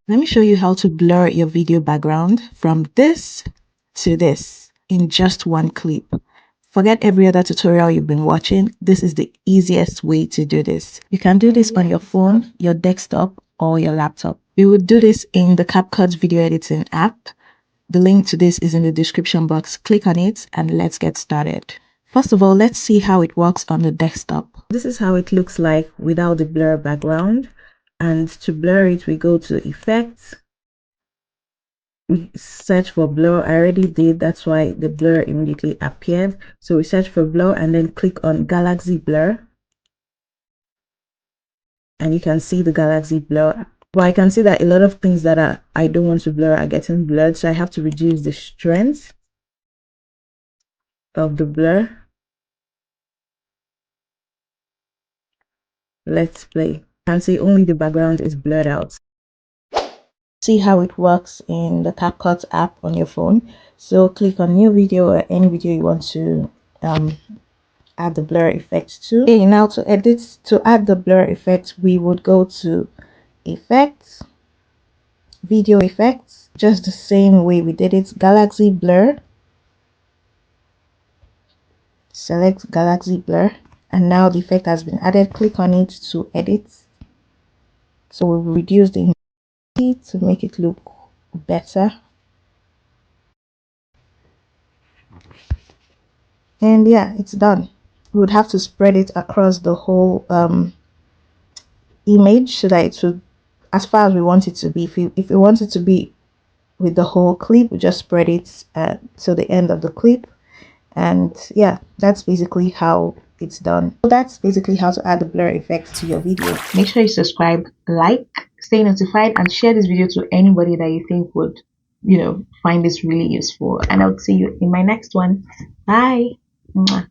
Let me show you how to blur your video background from this to this in just one clip. Forget every other tutorial you've been watching. This is the easiest way to do this. You can do this on your phone, your desktop, or your laptop. We would do this in the Capcut video editing app. The link to this is in the description box. Click on it and let's get started. First of all, let's see how it works on the desktop. This is how it looks like without the blur background. And to blur it, we go to Effects. We search for blur. I already did, that's why the blur immediately appeared. So we search for blur and then click on Galaxy Blur. And you can see the Galaxy Blur. But I can see that a lot of things that I don't want to blur are getting blurred. So I have to reduce the strength of the blur. Let's play. You can see only the background is blurred out. See how it works in the Capcut app on your phone. So click on new video or any video you want to add the blur effect to. Okay, now to add the blur effect, we would go to Effects, Video Effects, just the same way we did it. Galaxy Blur. Select Galaxy Blur, and now the effect has been added. Click on it to edit. So we'll reduce the intensity to make it look better. And yeah, it's done. We would have to spread it across the whole image so that it would, as far as we want it to be. If we want it to be with the whole clip, we just spread it to the end of the clip. And yeah, that's basically how it's done. So that's basically how to add the blur effect to your video. Make sure you subscribe, like, stay notified, and share this video to anybody that you think would, find this really useful. And I'll see you in my next one. Bye. Mwah.